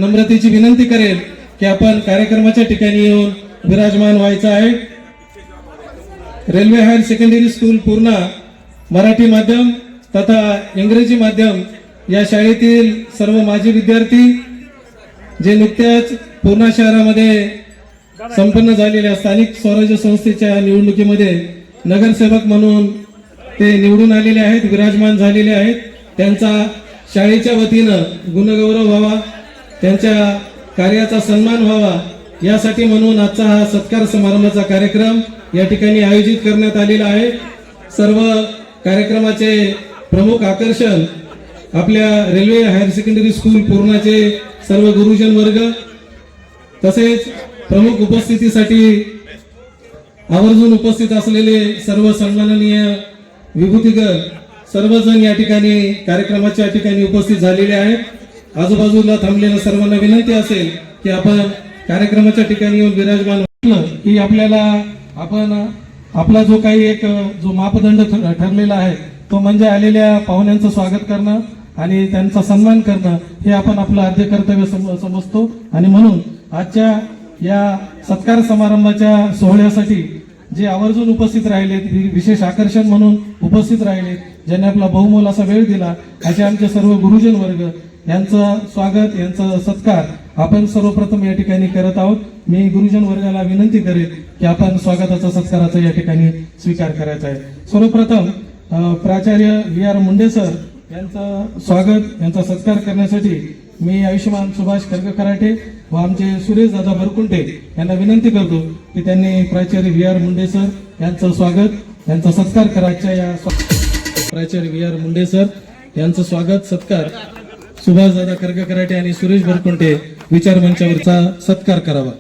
नम्रतेची विनंती करेल की आपण कार्यक्रमाच्या ठिकाणी येऊन विराजमान व्हायचं आहे। Railway higher secondary school Purna Marathi माध्यम तथा इंग्रजी माध्यम या शाळेतील सर्व माजी विद्यार्थी जे नुकत्याच पूर्णा शहरामध्ये संपन्न झालेल्या स्थानिक स्वराज्य संस्थेच्या निवडणुकीमध्ये नगरसेवक म्हणून ते निवडून आलेले आहेत, विराजमान झालेले आहेत। त्यांचा शाळेच्या वतीनं गुणगौरव व्हावा, त्यांच्या कार्याचा सन्मान व्हावा यासाठी म्हणून आजचा हा सत्कार समारंभाचा कार्यक्रम या ठिकाणी आयोजित करण्यात आलेला आहे। सर्व कार्यक्रमाचे प्रमुख आकर्षण आपल्या रेल्वे हायर सेकंडरी स्कूल पूर्णाचे सर्व गुरुजन वर्ग तसेच प्रमुख उपस्थितीसाठी आवर्जून उपस्थित असलेले सर्व सन्माननीय विभूतिगण सर्वजण या ठिकाणी कार्यक्रमाच्या ठिकाणी उपस्थित झालेले आहेत। आजूबाजूला थांबलेल्या सर्वांना विनंती असेल की आपण कार्यक्रमाच्या ठिकाणी येऊन विराजमान व्हावं की आपण आपला जो काही एक जो मापदंड ठरलेला आहे तो म्हणजे आलेल्या पाहुण्यांचं स्वागत करणं आणि त्यांचा सन्मान करणं हे आपण आपलं आद्य कर्तव्य समजतो। आणि म्हणून आजच्या या सत्कार समारंभाच्या सोहळ्यासाठी जे आवर्जून उपस्थित राहिले, विशेष आकर्षण म्हणून उपस्थित राहिले, ज्यांनी आपला बहुमोल असा वेळ दिला, असे आमचे सर्व गुरुजन वर्ग यांचं स्वागत, यांचा सत्कार आपण सर्वप्रथम या ठिकाणी करत आहोत। मी गुरुजन वर्गाला विनंती करेन की आपण स्वागताचा सत्काराचा या ठिकाणी स्वीकार करायचा आहे। सर्वप्रथम प्राचार्य VR मुंडे सर यांचं स्वागत, यांचा सत्कार करण्यासाठी मी आयुष्यमान सुभाष खरगे-खराटे व आमचे सुरेश दादा भरकुंटे यांना विनंती करतो की त्यांनी प्राचार्य VR मुंडे सर यांचं स्वागत, यांचा सत्कार करायचा। या प्राचार्य VR मुंडे सर यांचं स्वागत सत्कार सुभाष दादा खरगे-खराटे आणि सुरेश भरकुंटे विचार मंचावरचा सत्कार करावा।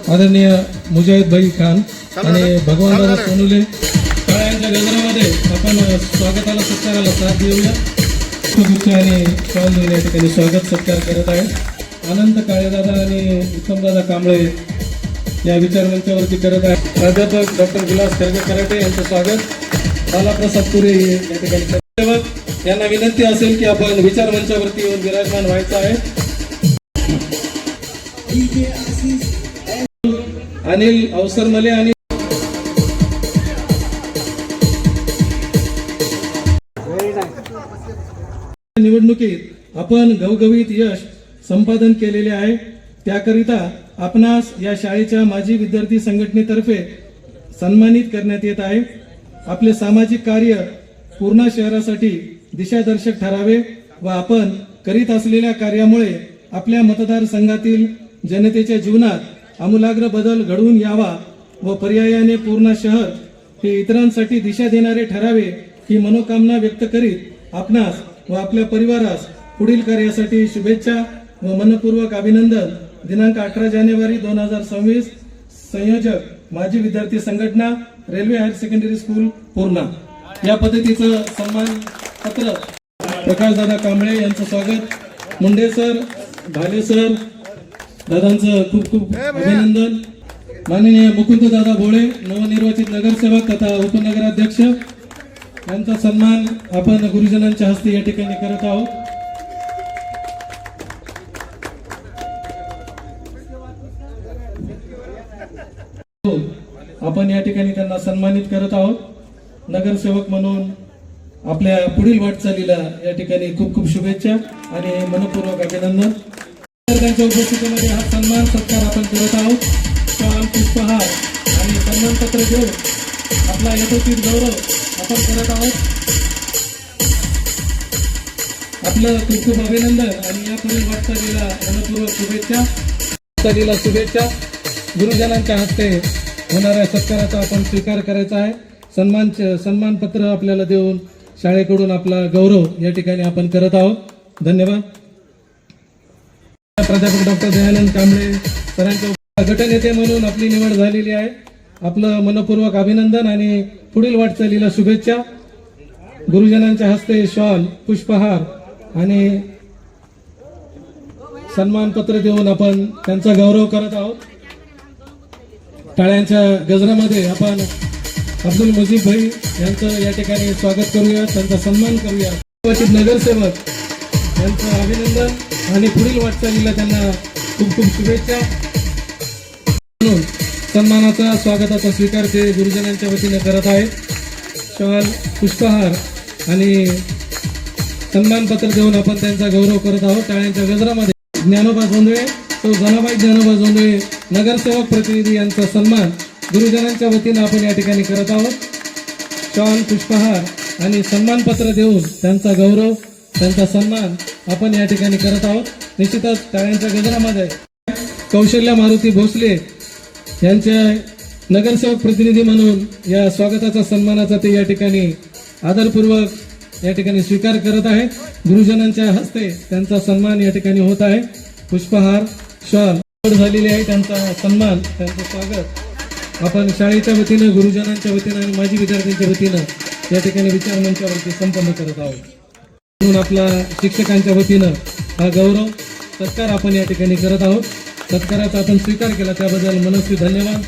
आदरणीय मुजाहिद भाई खान आणि भगवान दादा सोनुले काळ्यांच्या गजरामध्ये आपण स्वागताला सत्काराला साथ देऊया। आणि स्वागत या ठिकाणी स्वागत सत्कार करत आहेत। अनंत काळेदादा आणि उत्तमदादा कांबळे या विचार मंचावरती करत आहेत। प्राध्यापक डॉक्टर विलास खरगे-खराटे यांचं स्वागत। बालाप्रसाद पुरे या ठिकाणी यांना विनंती असेल की आपण विचार मंचावरती येऊन विराजमान व्हायचं आहे। अनिल अवसरमले आणि निवडणुकीत आपण घवघवीत यश संपादन केलेले आहे, त्याकरिता आपणास या शाळेच्या माजी विद्यार्थी संघटनेतर्फे सन्मानित करण्यात येत आहे। आपले सामाजिक कार्य पूर्णा शहरासाठी दिशादर्शक ठरावे व आपण करीत असलेल्या कार्यामुळे आपल्या मतदारसंघातील जनतेच्या जीवनात आमूलाग्र बदल घडवून यावा व पर्यायाने पूर्णा शहर हे इतरांसाठी दिशा देणारे ठरावे ही मनोकामना व्यक्त करीत आपणास व आपल्या परिवारास पुढील कार्यासाठी शुभेच्छा व मनपूर्वक अभिनंदन। दिनांक 18 जानेवारी 2026 संयोजक माजी विद्यार्थी संघटना railway higher secondary school Purna. या पद्धतीचं सन्मान पत्र प्रकाश दादा कांबळे यांचं स्वागत। मुंडे सर, भाले सर दादांचं खूप खूप अभिनंदन। माननीय मुकुंद दादा भोळे नवनिर्वाचित नगरसेवक तथा उपनगराध्यक्ष यांचा सन्मान आपण गुरुजनांच्या हस्ते या ठिकाणी करत आहोत। आपण या ठिकाणी त्यांना सन्मानित करत आहोत। नगरसेवक म्हणून आपल्या पुढील वाटचालीला या ठिकाणी खूप खूप शुभेच्छा आणि मनपूर्वक अभिनंदन। त्यांच्या उपस्थितीमध्ये हा सन्मान सत्कार आपण करत आहोत। शाल, पुष्पहार आणि सन्मानपत्र देऊन आपला यथोचित गौरव आपण करत आहोत। आपलं खूप खूप अभिनंदन आणि या पुढील वाटचालीला मनपूर्वक शुभेच्छा। वाटचालीला शुभेच्छा। गुरुजनांच्या हस्ते होणाऱ्या सत्काराचा आपण स्वीकार करायचा आहे। सन्मानपत्र आपल्याला देऊन शाळेकडून आपला गौरव या ठिकाणी आपण करत आहोत। धन्यवाद। प्राध्यापक डॉक्टर दयानंद कांबळे सरांच्या गटनेते म्हणून आपली निवड झालेली आहे। आपलं मनपूर्वक अभिनंदन आणि पुढील वाटचालीला शुभेच्छा। गुरुजनांच्या हस्ते शॉल, पुष्पहार आणि सन्मानपत्र देऊन आपण त्यांचा गौरव करत आहोत। टाळ्यांच्या गजरामध्ये आपण अब्दुल मजीद भाई यांचं या ठिकाणी स्वागत करूया, त्यांचा सन्मान करूया। नगरसेवक यांचं अभिनंदन। आणि पुढील वाटचालीला त्यांना खूप खूप शुभेच्छा. म्हणून सन्मानाचा स्वागताचा स्वीकार ते गुरुजनांच्या वतीने करत आहेत. शॉल, पुष्पहार आणि सन्मानपत्र देऊन आपण त्यांचा गौरव करत आहोत. टाळ्यांच्या गजरामध्ये ज्ञानोबा जोंधळे, तो जनाबाई ज्ञानोबा जोंधळे नगरसेवक प्रतिनिधी यांचा सन्मान गुरुजनांच्या वतीनं आपण या ठिकाणी करत आहोत. शॉल, पुष्पहार आणि सन्मानपत्र देऊन त्यांचा गौरव, त्यांचा सन्मान आपण या ठिकाणी करत आहोत. निश्चितच टाळ्यांच्या गजरामध्ये कौशल्या मारुती भोसले यांच्या नगरसेवक प्रतिनिधी म्हणून या स्वागताचा सन्मानाचा ते या ठिकाणी आदरपूर्वक या ठिकाणी स्वीकार करत आहे. गुरुजनांच्या हस्ते त्यांचा सन्मान या ठिकाणी होत आहे. पुष्पहार, शॉल झालेले आहे, त्यांचा सन्मान, त्यांचं स्वागत आपण शाळेच्या वतीनं, गुरुजनांच्या वतीनं आणि माजी विद्यार्थ्यांच्या वतीनं या ठिकाणी विचार मंचावरती संपन्न करत आहोत. म्हणून आपला शिक्षकांच्या वतीनं हा गौरव सत्कार आपण या ठिकाणी करत आहोत. सत्काराचा आपण स्वीकार केला त्याबद्दल मनस्वी धन्यवाद.